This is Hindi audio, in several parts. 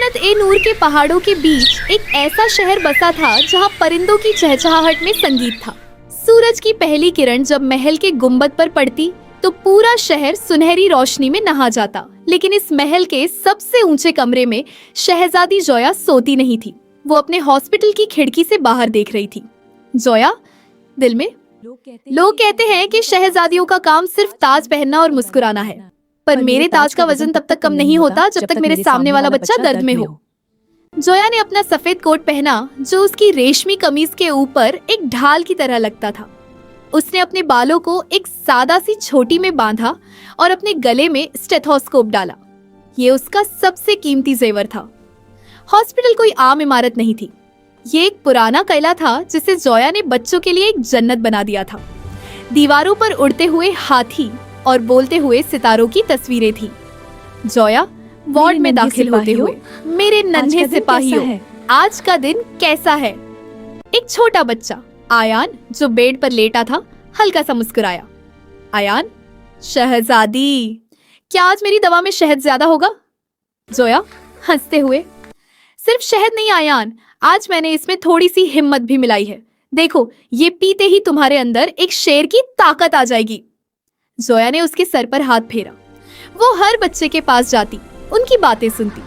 जन्नत ए नूर के पहाड़ों के बीच एक ऐसा शहर बसा था जहां परिंदों की चहचहाहट में संगीत था। सूरज की पहली किरण जब महल के गुंबद पर पड़ती तो पूरा शहर सुनहरी रोशनी में नहा जाता। लेकिन इस महल के सबसे ऊंचे कमरे में शहजादी जोया सोती नहीं थी। वो अपने हॉस्पिटल की खिड़की से बाहर देख रही थी। जोया दिल में, लोग कहते हैं कि शहजादियों का काम सिर्फ ताज पहनना और मुस्कुराना है, पर मेरे ताज का वजन तब तक कम नहीं होता जब तक मेरे सामने वाला बच्चा दर्द में हो। जोया ने अपना सफेद कोट पहना जो उसकी रेशमी कमीज के ऊपर एक ढाल की तरह लगता था। उसने अपने बालों को एक सादा सी छोटी में बांधा और अपने गले में स्टेथोस्कोप डाला। ये उसका सबसे कीमती जेवर था। हॉस्पिटल कोई आम इमारत नहीं थी। ये एक पुराना किला था जिसे जोया ने बच्चों के लिए एक जन्नत बना दिया था। दीवारों पर उड़ते हुए हाथी और बोलते हुए सितारों की तस्वीरें थी। जोया वार्ड में दाखिल होते हुए, मेरे नन्हे सिपाहियों, आज का दिन कैसा है? एक छोटा बच्चा आयान जो बेड पर लेटा था हल्का सा मुस्कुराया। आयान, शहजादी, क्या आज मेरी दवा में शहद ज्यादा होगा? जोया हंसते हुए, सिर्फ शहद नहीं आयान, आज मैंने इसमें थोड़ी सी हिम्मत भी मिलाई है। देखो, ये पीते ही तुम्हारे अंदर एक शेर की ताकत आ जाएगी। जोया ने उसके सर पर हाथ फेरा। वो हर बच्चे के पास जाती, उनकी बातें सुनती,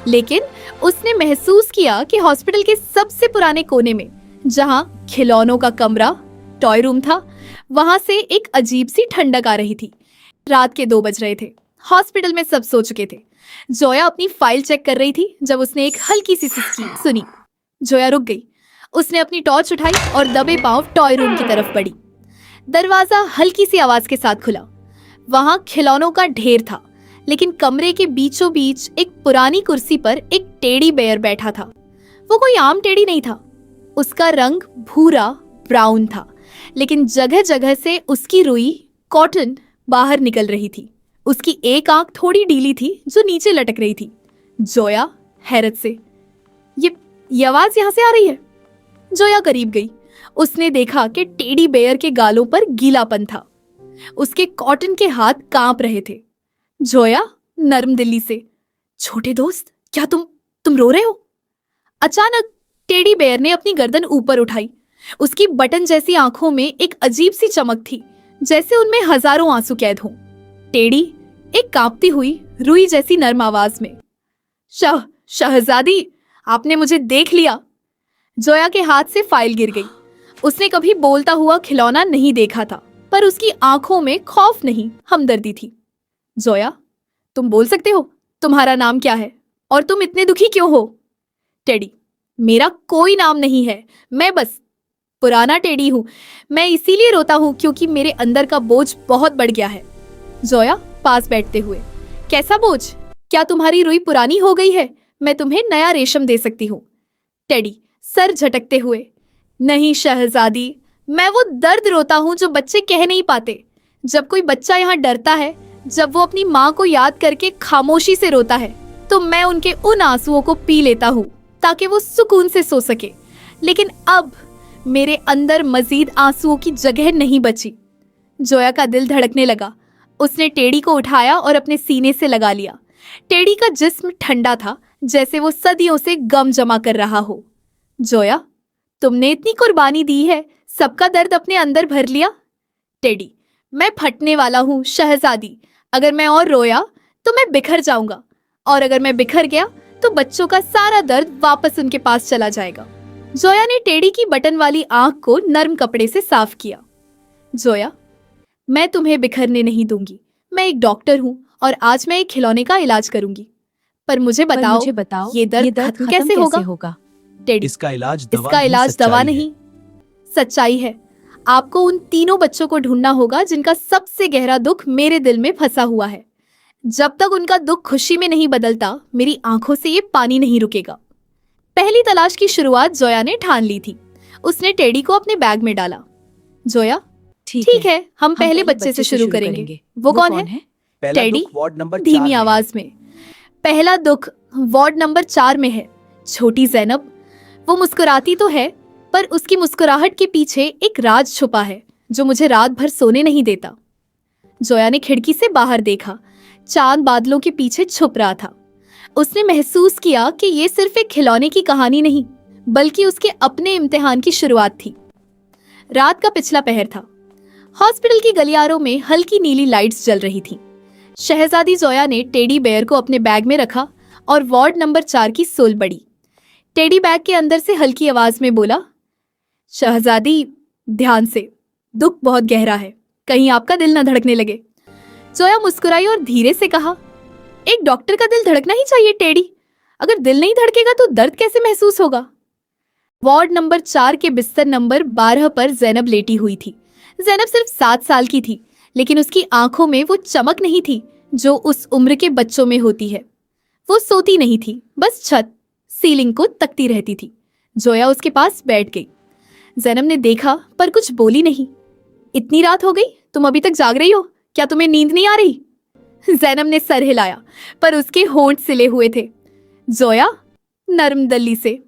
लेकिन उसने महसूस किया कि हॉस्पिटल के सबसे पुराने कोने में, जहां खिलौनों का कमरा, टॉय रूम था, वहां से एक अजीब सी ठंडक आ रही थी। रात के 2 बज रहे थे। हॉस्पिटल में सब सो चुके थे। जोया अपनी फाइल चेक कर रही थी जब उसने एक हल्की सी सिसकी सुनी। जोया रुक गई। उसने अपनी टॉर्च उठाई और दबे पांव टॉय रूम की तरफ बढ़ी। दरवाजा हल्की सी आवाज के साथ खुला। वहां खिलौनों का ढेर था, लेकिन कमरे के बीचों बीच एक पुरानी कुर्सी पर एक टेडी बेयर बैठा था। वो कोई आम टेडी नहीं था। उसका रंग भूरा ब्राउन था, लेकिन जगह जगह से उसकी रुई कॉटन बाहर निकल रही थी। उसकी एक आंख थोड़ी ढीली थी जो नीचे लटक रही थी। जोया हैरत से, ये आवाज यहां से आ रही है। जोया करीब गई। उसने देखा कि टेडी बेयर के गालों पर गीलापन था। उसके कॉटन के हाथ कांप रहे थे। जोया नर्म दिली से, छोटे दोस्त, क्या तुम रो रहे हो? अचानक टेडी बेयर ने अपनी गर्दन ऊपर उठाई। उसकी बटन जैसी आंखों में एक अजीब सी चमक थी, जैसे उनमें हजारों आंसू कैद हों। टेडी एक कांपती हुई रुई जैसी नर्म आवाज में, शहजादी, आपने मुझे देख लिया। जोया के हाथ से फाइल गिर गई। उसने कभी बोलता हुआ खिलौना नहीं देखा था, पर उसकी आंखों में खौफ नहीं, हमदर्दी थी। जोया, तुम बोल सकते हो तुम्हारा नाम क्या है और तुम इतने दुखी क्यों हो? टेडी, मेरा कोई नाम नहीं है, मैं बस पुराना टेडी हूं। मैं इसीलिए रोता हूं क्योंकि मेरे अंदर का बोझ बहुत बढ़ गया है। जोया पास बैठते हुए, कैसा बोझ? क्या तुम्हारी रुई पुरानी हो गई है? मैं तुम्हें नया रेशम दे सकती हूँ। टेडी सर झटकते हुए, नहीं शहजादी, मैं वो दर्द रोता हूँ जो बच्चे कह नहीं पाते। जब कोई बच्चा यहाँ डरता है, जब वो अपनी माँ को याद करके खामोशी से रोता है, तो मैं उनके उन आंसुओं को पी लेता हूँ ताकि वो सुकून से सो सके। लेकिन अब मेरे अंदर मजीद आंसुओं की जगह नहीं बची। जोया का दिल धड़कने लगा। उसने टेडी को उठाया और अपने सीने से लगा लिया। टेडी का जिस्म ठंडा था, जैसे वो सदियों से गम जमा कर रहा हो। जोया, तुमने इतनी कुर्बानी दी है, सबका दर्द अपने अंदर भर लिया। टेडी, मैं फटने वाला हूँ शहजादी। अगर मैं और रोया तो मैं बिखर जाऊंगा, और अगर मैं बिखर गया तो बच्चों का सारा दर्द वापस उनके पास चला जाएगा। जोया ने टेडी की बटन वाली आंख को नर्म कपड़े से साफ किया। जोया, मैं तुम्हें बिखरने नहीं दूंगी। मैं एक डॉक्टर हूँ और आज मैं एक खिलौने का इलाज करूंगी। पर मुझे बताओ ये दर्द खत्म कैसे होगा? टेडी, इसका इलाज दवा नहीं, सच्चाई है। आपको उन तीनों बच्चों को ढूंढना होगा जिनका सबसे गहरा दुख मेरे दिल में फंसा हुआ है। जब तक उनका दुख खुशी में नहीं बदलता, मेरी आंखों से ये पानी नहीं रुकेगा। पहली तलाश की शुरुआत जोया ने ठान ली थी। उसने टेडी को अपने बैग में डाला। जोया, ठीक है, हम पहले बच्चे से शुरू करेंगे। वो कौन है? टेडी धीमी आवाज में, पहला दुख वार्ड नंबर 4 में है, छोटी ज़ैनब। वो मुस्कुराती तो है, पर उसकी मुस्कुराहट के पीछे एक राज छुपा है जो मुझे रात भर सोने नहीं देता। जोया ने खिड़की से बाहर देखा। चांद बादलों के पीछे छुप रहा था। उसने महसूस किया कि ये सिर्फ एक खिलौने की कहानी नहीं, बल्कि उसके अपने इम्तिहान की शुरुआत थी। रात का पिछला पहर था। हॉस्पिटल की गलियारों में हल्की नीली लाइट्स जल रही थीं। शहजादी जोया ने टेडी बेयर को अपने बैग में रखा और वार्ड नंबर 4 की सोल बड़ी। टेडी बैग के अंदर से हल्की आवाज में बोला, शहजादी ध्यान से, दुख बहुत गहरा है, कहीं आपका दिल न धड़कने लगे। जोया मुस्कुराई और धीरे से कहा, एक डॉक्टर का दिल धड़कना ही चाहिए टेडी, अगर दिल नहीं धड़केगा तो दर्द कैसे महसूस होगा। वार्ड नंबर 4 के बिस्तर नंबर 12 पर जैनब लेटी हुई थी। जैनब सिर्फ 7 साल की थी, लेकिन उसकी आंखों में वो चमक नहीं थी जो उस उम्र के बच्चों में होती है। वो सोती नहीं थी, बस छत सीलिंग को तकती रहती थी। जोया उसके पास बैठ गई। जैनब ने देखा पर कुछ बोली नहीं। इतनी रात हो गई, तुम अभी तक जाग रही हो, क्या तुम्हें नींद नहीं आ रही? जैनब ने सर हिलाया, पर उसके होंठ सिले हुए थे। जोया नरम दली से,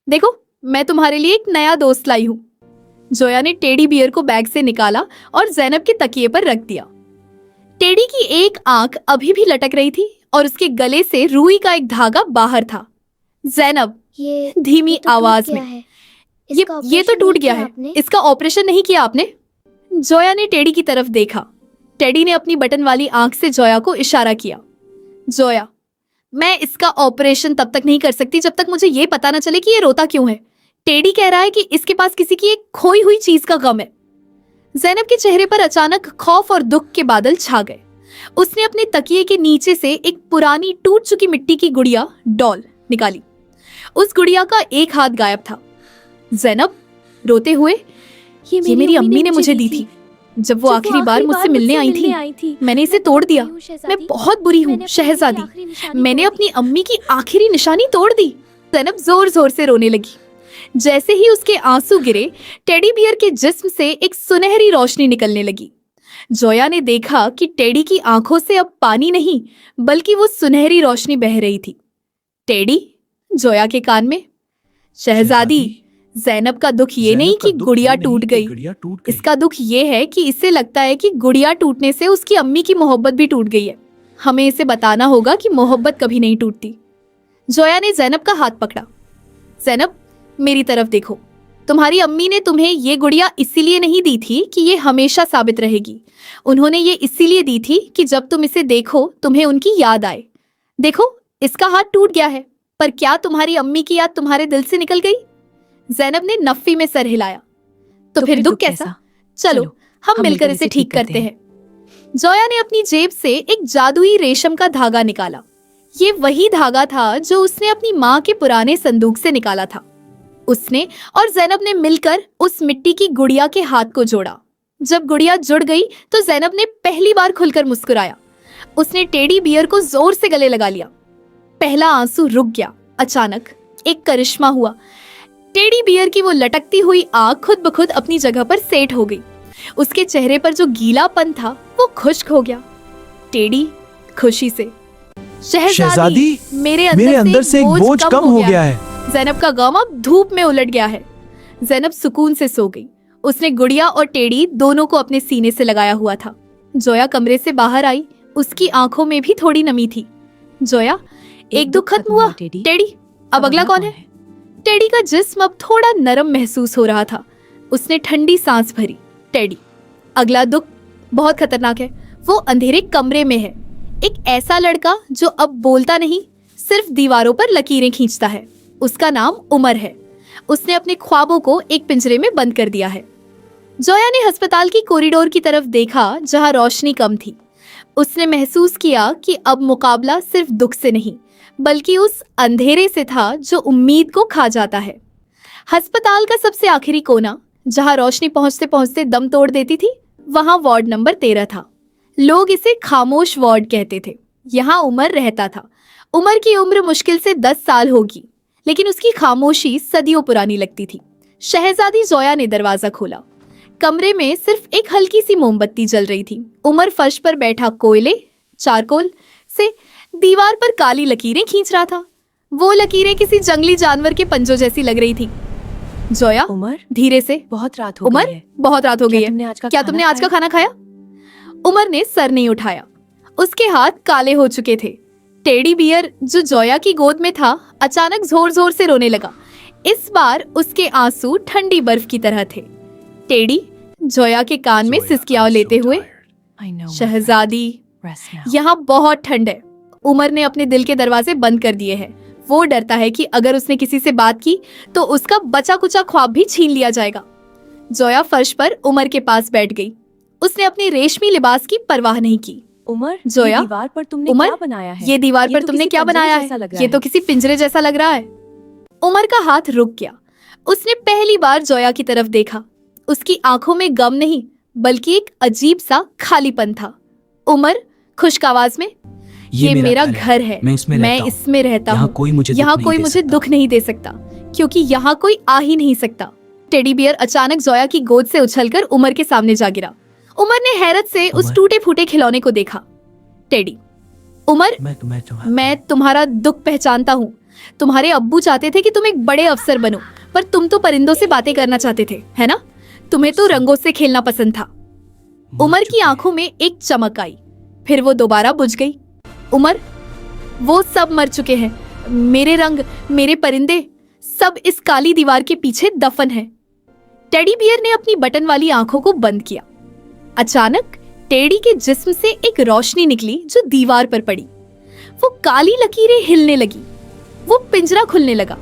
देखो मैं तुम्हारे लिए एक नया दोस्त लाई हूं। जोया ने टेडी बियर को बैग से निकाला और जैनब के तकिए पर रख दिया। टेडी की एक आंख अभी भी लटक रही थी और उसके गले से रुई का एक धागा बाहर था। जैनब धीमी आवाज में, ये तो टूट गया है, इसका ऑपरेशन नहीं किया आपने? जोया ने टेडी की तरफ देखा। टेडी ने अपनी बटन वाली आंख से जोया को इशारा किया। जोया, मैं इसका ऑपरेशन तब तक नहीं कर सकती जब तक मुझे ये पता न चले कि ये रोता क्यों है। टेडी कह रहा है कि इसके पास किसी की एक खोई हुई चीज का गम है। जैनब के चेहरे पर अचानक खौफ और दुख के बादल छा गए। उसने अपने तकिए के नीचे से एक पुरानी टूट चुकी मिट्टी की गुड़िया डॉल निकाली। उस गुड़िया का एक हाथ गायब था। जैनब रोते हुए, ये मेरी अम्मी ने मुझे दी थी जब वो आखिरी बार मुझसे मिलने आई थी। मैंने इसे तोड़ दिया। मैं बहुत बुरी हूँ शहजादी, मैंने अपनी अम्मी की आखिरी निशानी तोड़ दी। जैनब जोर जोर से रोने लगी। जैसे ही उसके आंसू गिरे, टेडी बियर के जिस्म से एक सुनहरी रोशनी निकलने लगी। जोया ने देखा कि टेडी की आंखों से अब पानी नहीं, बल्कि वो सुनहरी रोशनी बह रही थी। टेडी जोया के कान में, शहजादी, जैनब का दुख ये नहीं कि गुड़िया टूट गई, इसका दुख ये है कि इसे लगता है कि गुड़िया टूटने से उसकी अम्मी की मोहब्बत भी टूट गई है। हमें इसे बताना होगा कि मोहब्बत कभी नहीं टूटती। जोया ने जैनब का हाथ पकड़ा। जैनब, मेरी तरफ देखो, तुम्हारी अम्मी ने तुम्हें ये गुड़िया इसीलिए नहीं दी थी कि ये हमेशा साबित रहेगी। उन्होंने ये इसीलिए दी थी कि जब तुम इसे देखो तुम्हें उनकी याद आए। देखो, इसका हाथ टूट गया है, पर क्या तुम्हारी अम्मी की याद तुम्हारे दिल से निकल गई? जैनब ने नफ़ी में सर हिलाया। तो फिर दुख कैसा? चलो हम मिलकर इसे ठीक करते हैं। जोया ने अपनी जेब से एक जादुई रेशम का धागा निकाला। ये वही धागा था जो उसने अपनी माँ के पुराने संदूक से निकाला था। उसने और जैनब ने मिलकर उस मिट्टी की गुड़िया के हाथ को जोड़ा। जब गुड़िया जुड़ गई तो जैनब ने पहली बार खुलकर मुस्कुराया। उसने टेडी बियर को जोर से गले लगा लिया। पहला आंसू रुक गया। अचानक एक करिश्मा हुआ। टेडी बियर की वो लटकती हुई आंख खुद ब खुद अपनी जगह पर सेट हो गई। उसके चेहरे पर जो गीलापन था वो खुश्क हो गया। टेडी खुशी से, शहजादी, मेरे अंदर से एक बोझ कम हो गया है। जैनब का गम अब धूप में उलट गया है। जैनब सुकून से सो गई। उसने गुड़िया और टेडी दोनों को अपने सीने से लगाया हुआ था। जोया कमरे से बाहर आई। उसकी आंखों में भी थोड़ी नमी थी। जोया, एक दुख खत्म हुआ। टेडी, अब अगला कौन है? टेडी का जिस्म अब थोड़ा नरम महसूस हो रहा था। उसने ठंडी सांस भरी। टेडी, अगला दुख बहुत खतरनाक है। वो अंधेरे कमरे में है। एक ऐसा लड़का जो अब बोलता नहीं, सिर्फ दीवारों पर लकीरें खींचता है। उसका नाम उमर है। उसने अपने ख्वाबों को एक पिंजरे में बंद कर दिया है। जोया ने अस्पताल की कॉरिडोर की तरफ देखा जहां रोशनी कम थी। उसने महसूस किया कि अब मुकाबला सिर्फ दुख से नहीं, बल्कि उस अंधेरे से था जो उम्मीद को खा जाता है। अस्पताल का सबसे आखिरी कोना, जहां रोशनी पहुंचते पहुंचते दम तोड़ देती थी, वहां वार्ड नंबर 13 था। लोग इसे खामोश वार्ड कहते थे। यहाँ उमर रहता था। उमर की उम्र मुश्किल से 10 साल होगी, लेकिन उसकी खामोशी सदियों पुरानी लगती थी। शहजादी जोया ने दरवाजा खोला। कमरे में सिर्फ एक हल्की सी मोमबत्ती जल रही थी। उमर फर्श पर बैठा कोयले चारकोल से दीवार पर काली लकीरें खींच रहा था। वो लकीरें किसी जंगली जानवर के पंजों जैसी लग रही थी। जोया, उमर, धीरे से, बहुत रात हो उमर, गई है। बहुत रात हो गई है। क्या तुमने आज का खाना खाया? उमर ने सर नहीं उठाया। उसके हाथ काले हो चुके थे। टेडी बियर जो जोया की गोद में था अचानक जोर जोर से रोने लगा। इस बार उसके आंसू ठंडी बर्फ की तरह थे। टेडी जोया के कान में सिसकियां लेते हुए, शहजादी यहाँ बहुत ठंड है। उमर ने अपने दिल के दरवाजे बंद कर दिए हैं। वो डरता है कि अगर उसने किसी से बात की तो उसका बचा कुचा ख्वाब भी छीन लिया जाएगा। जोया फर्श पर उमर के पास बैठ गई। उसने अपने रेशमी लिबास की परवाह नहीं की। उमर, जोया, ये दीवार पर तुमने उमर, क्या बनाया है? ये दीवार पर तो तुमने किसी क्या पिंजरे बनाया जैसा है? लग रहा ये तो किसी पिंजरे जैसा लग रहा है। उमर का हाथ रुक गया। उसने पहली बार जोया की तरफ देखा। उसकी आंखों में गम नहीं बल्कि एक अजीब सा खालीपन था। उमर खुश्क आवाज में, ये मेरा घर है, मैं इसमें रहता हूँ। यहाँ कोई मुझे दुख नहीं दे सकता क्योंकि यहाँ कोई आ ही नहीं सकता। टेडी बियर अचानक जोया की गोद से उछलकर उमर के सामने जा गिरा। उमर ने हैरत से उस टूटे फूटे खिलौने को देखा। टेडी, उमर, मैं तुम्हारा दुख पहचानता हूँ। तुम्हारे अब्बू चाहते थे कि तुम एक बड़े अफसर बनो, पर तुम तो परिंदों से बातें करना चाहते थे, है ना? तुम्हें तो रंगों से खेलना पसंद था। उमर की आंखों में एक चमक आई, फिर वो दोबारा बुझ गई। उमर, वो सब मर चुके हैं। मेरे रंग, मेरे परिंदे, सब इस काली दीवार के पीछे दफन है। टेडी बियर ने अपनी बटन वाली आंखों को बंद किया। अचानक टेडी के जिस्म से एक रोशनी निकली जो दीवार पर पड़ी। वो काली लकीरें हिलने लगी। वो पिंजरा खुलने लगा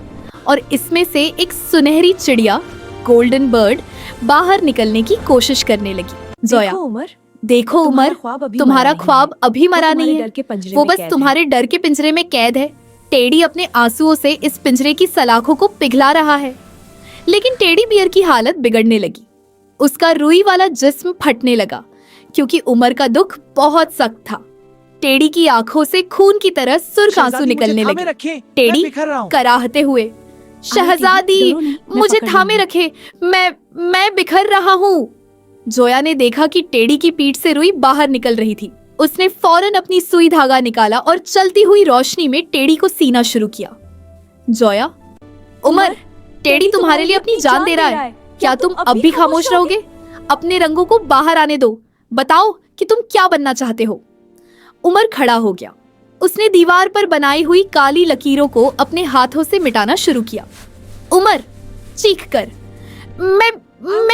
और इसमें से एक सुनहरी चिड़िया, गोल्डन बर्ड, बाहर निकलने की कोशिश करने लगी। जोया, देखो उमर, तुम्हारा ख्वाब अभी मरा नहीं है। वो बस तुम्हारे डर के पिंजरे में कैद है। टेडी अपने आंसुओं से इस पिंजरे की सलाखों को पिघला रहा है। लेकिन टेडी बियर की हालत बिगड़ने लगी। उसका रुई वाला जिस्म फटने लगा क्योंकि उमर का दुख बहुत सख्त था। टेडी की आंखों से खून की तरह सुर्ख आंसू निकलने लगे। टेडी कराहते हुए, शहजादी, मुझे थामे रखे, मैं बिखर रहा हूँ। जोया ने देखा कि टेडी की पीठ से रुई बाहर निकल रही थी। उसने फौरन अपनी सुई धागा निकाला और चलती हुई रोशनी में टेडी को सीना शुरू किया। जोया, उमर, टेडी तुम्हारे लिए अपनी जान दे रहा है। क्या तुम अब भी खामोश रहोगे? अपने रंगों को बाहर आने दो। बताओ कि तुम क्या बनना चाहते हो। उमर खड़ा हो गया। उसने दीवार पर बनाई हुई काली लकीरों को अपने हाथों से मिटाना शुरू किया। उमर चीखकर, मैं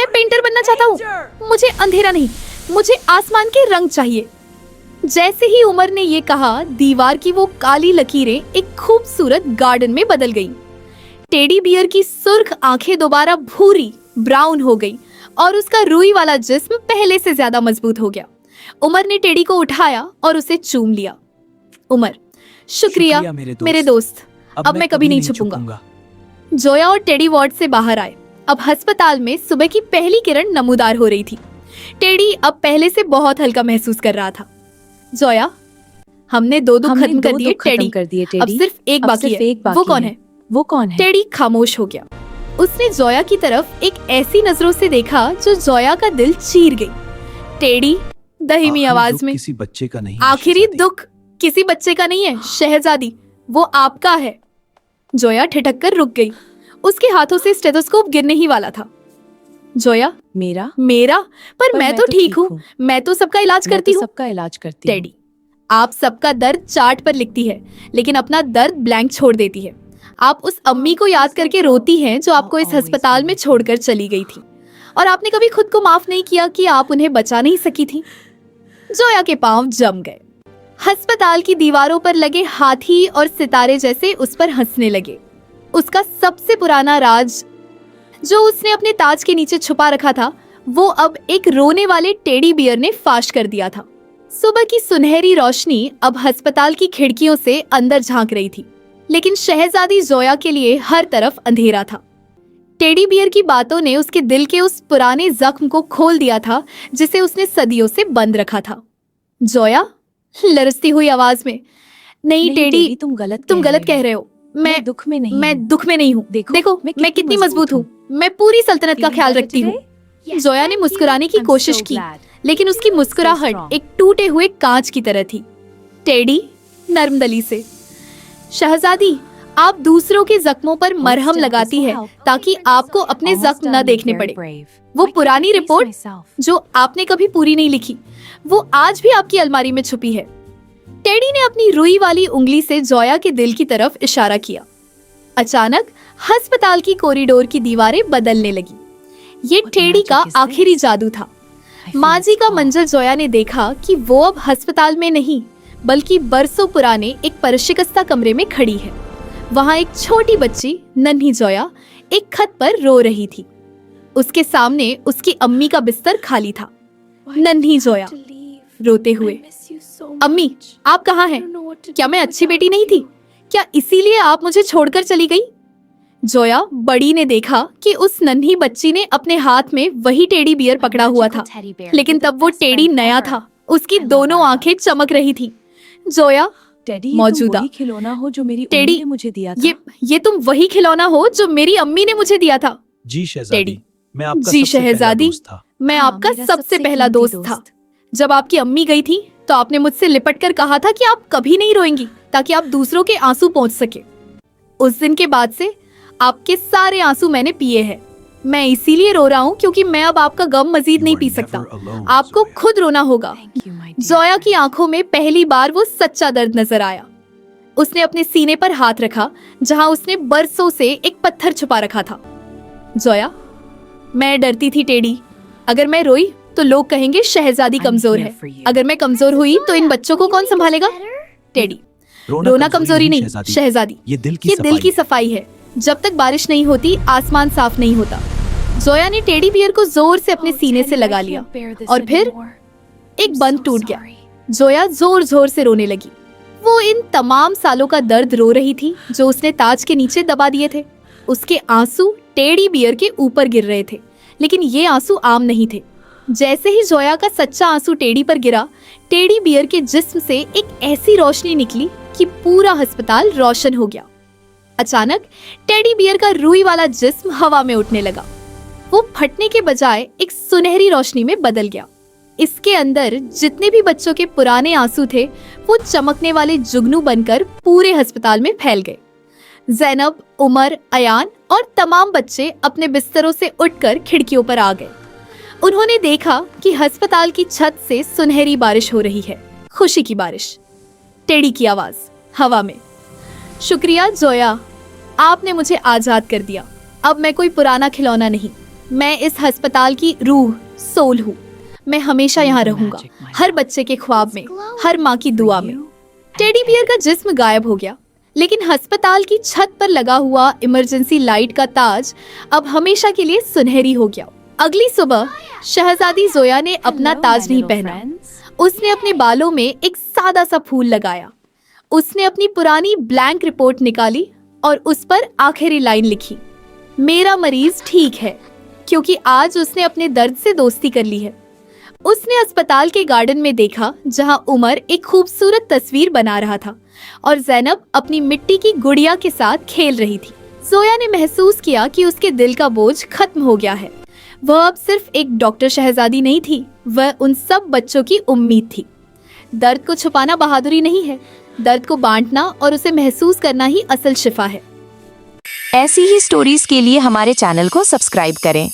पेंटर बनना चाहता हूँ। मुझे अंधेरा नहीं, मुझे आसमान के रंग चाहिए। जैसे ही उमर ने ये कहा, दीवार की वो काली लकीरें एक खूबसूरत गार्डन में बदल गईं। टेडी बियर की सुर्ख आंखें दोबारा भूरी ब्राउन हो गई और उसका रुई वाला जिस्म पहले से ज्यादा मजबूत हो गया। उमर ने टेडी को उठाया और उसे चूम लिया। उमर, शुक्रिया मेरे दोस्त, अब मैं कभी नहीं छुपूंगा। जोया और टेडी वार्ड से बाहर आए। अब अस्पताल में सुबह की पहली किरण नमूदार हो रही थी। टेडी अब पहले से बहुत हल्का महसूस कर रहा था। जोया, हमने दो दुख खत्म कर दिए टेडी। अब सिर्फ एक बाकी है। वो कौन है? टेडी खामोश हो गया। उसने जोया की तरफ एक ऐसी नजरों से देखा जो जोया का दिल चीर गई। टेडी दहीमी आवाज में, किसी बच्चे का नहीं, आखिरी दुख किसी बच्चे का नहीं है शहजादी, वो आपका है। जोया ठिठक कर रुक गई। उसके हाथों से स्टेथोस्कोप गिरने ही वाला था। जोया, मेरा? पर मैं तो ठीक हूँ। मैं तो सबका इलाज करती हूँ। टेडी, आप सबका दर्द चार्ट पर लिखती है लेकिन अपना दर्द ब्लैंक छोड़ देती है। आप उस अम्मी को याद करके रोती हैं जो आपको इस अस्पताल में छोड़कर चली गई थी, और आपने कभी खुद को माफ नहीं किया कि आप उन्हें बचा नहीं सकी थी। जोया के पांव जम गए। अस्पताल की दीवारों पर लगे हाथी और सितारे जैसे उस पर हंसने लगे। उसका सबसे पुराना राज जो उसने अपने ताज के नीचे छुपा रखा था, वो अब एक रोने वाले टेडी बियर ने फाश कर दिया था। सुबह की सुनहरी रोशनी अब अस्पताल की खिड़कियों से अंदर झांक रही थी, लेकिन शहजादी जोया के लिए हर तरफ अंधेरा था। टेडी बियर की बातों ने उसके दिल के उस पुराने जख्म को खोल दिया था जिसे उसने सदियों से बंद रखा था। जोया लरसती हुई आवाज में, नहीं टेडी, तुम गलत कह रहे हो। मैं दुख में नहीं हूँ। देखो मैं कितनी मजबूत हूँ। मैं पूरी सल्तनत का ख्याल रखती हूँ। जोया ने मुस्कुराने की कोशिश की, लेकिन उसकी मुस्कुराहट एक टूटे हुए कांच की तरह थी। टेडी नर्मदली से, शहजादी, आप दूसरों के जख्मों पर मरहम लगाती है ताकि आपको अपने जख्म न देखने पड़े। वो पुरानी रिपोर्ट जो आपने कभी पूरी नहीं लिखी, वो आज भी आपकी अलमारी में छुपी है। टेडी ने अपनी रुई वाली उंगली से जोया के दिल की तरफ इशारा किया। अचानक अस्पताल की कॉरिडोर की दीवारें बदलने लगी। ये टेडी का आखिरी जादू था। माजी का मंजर जोया ने देखा कि वो अब अस्पताल में नहीं बल्कि बरसों पुराने एक परिशिकस्ता कमरे में खड़ी है। वहाँ एक छोटी बच्ची नन्ही जोया एक खत पर रो रही थी। उसके सामने उसकी अम्मी का बिस्तर खाली था। नन्ही जोया रोते हुए, अम्मी आप कहाँ हैं? क्या मैं अच्छी बेटी नहीं थी? क्या इसीलिए आप मुझे छोड़कर चली गई? जोया बड़ी ने देखा कि उस नन्ही बच्ची ने अपने हाथ में वही टेडी बियर पकड़ा हुआ था, लेकिन तब वो टेडी नया था। उसकी दोनों आंखें चमक रही थी। जोया मौजूदा खिलौना हो जो मेरी टेडी अम्मी ने मुझे दिया था। ये तुम वही खिलौना हो जो मेरी अम्मी ने मुझे दिया था। जी शहजादी, मैं आपका जी सबसे पहला शहजादी, दोस्त था। मैं हाँ, आपका मेरा सबसे सबसे पहला कीमती दोस्त था। जब आपकी अम्मी गई थी तो आपने मुझसे लिपट कर कहा था कि आप कभी नहीं रोएंगी ताकि आप दूसरों के आंसू पहुंच सके। उस दिन के बाद से आपके सारे आंसू मैंने पिए हैं। मैं इसीलिए रो रहा हूँ क्योंकि मैं अब आपका गम मजीद नहीं पी सकता। आपको खुद रोना होगा। जोया की आंखों में पहली बार वो सच्चा दर्द नजर आया। उसने अपने सीने पर हाथ रखा जहां उसने बरसों से एक पत्थर छुपा रखा था। जोया, मैं डरती थी टेडी। अगर मैं रोई तो लोग कहेंगे शहजादी कमजोर है। अगर मैं कमजोर हुई तो इन बच्चों को कौन संभालेगा? टेडी, रोना कमजोरी नहीं शहजादी, ये दिल की सफाई है। जब तक बारिश नहीं होती आसमान साफ नहीं होता। जोया ने टेडी बियर को जोर से अपने सीने से लगा लिया और फिर एक बंद टूट गया। जोया जोर जोर से रोने लगी। वो इन तमाम सालों का दर्द रो रही थी जो उसने ताज के नीचे दबा दिए थे। उसके आंसू टेडी बियर के ऊपर गिर रहे थे, लेकिन ये आंसू आम नहीं थे। जैसे ही जोया का सच्चा आंसू टेडी पर गिरा, टेडी बियर के जिस्म से एक ऐसी रोशनी निकली कि पूरा अस्पताल रोशन हो गया। अचानक टेडी बियर का रुई वाला जिस्म हवा में उठने लगा। वो फटने के बजाय एक सुनहरी रोशनी में बदल गया। इसके अंदर जितने भी बच्चों के पुराने आंसू थे वो चमकने वाले जुगनू बनकर पूरे अस्पताल में फैल गए। ज़ैनब, उमर, अयान और तमाम बच्चे अपने बिस्तरों से उठकर खिड़कियों पर आ गए। उन्होंने देखा कि अस्पताल की छत से सुनहरी बारिश हो रही है, खुशी की बारिश। टेडी की आवाज हवा में, शुक्रिया जोया, आपने मुझे आजाद कर दिया। अब मैं कोई पुराना खिलौना नहीं, मैं इस अस्पताल की रूह, सोल हूँ। मैं हमेशा यहाँ रहूंगा, हर बच्चे के ख्वाब में, हर माँ की दुआ में। टेडी बियर का जिस्म गायब हो गया, लेकिन अस्पताल की छत पर लगा हुआ इमरजेंसी लाइट का ताज अब हमेशा के लिए सुनहरी हो गया। अगली सुबह शहजादी जोया ने अपना ताज नहीं पहना। उसने अपने बालों में एक सादा सा फूल लगाया। उसने अपनी पुरानी ब्लैंक रिपोर्ट निकाली और उस पर आखिरी लाइन लिखी, मेरा मरीज ठीक है, क्योंकि आज उसने अपने दर्द से दोस्ती कर ली है। उसने अस्पताल के गार्डन में देखा जहां उमर एक खूबसूरत तस्वीर बना रहा था और ज़ैनब अपनी मिट्टी की गुड़िया के साथ खेल रही थी। जोया ने महसूस किया कि उसके दिल का बोझ खत्म हो गया है। वह अब सिर्फ एक डॉक्टर शहजादी नहीं थी, वह उन सब बच्चों की उम्मीद थी। दर्द को छुपाना बहादुरी नहीं है, दर्द को बांटना और उसे महसूस करना ही असल शिफा है। ऐसी ही स्टोरीज के लिए हमारे चैनल को सब्सक्राइब करें।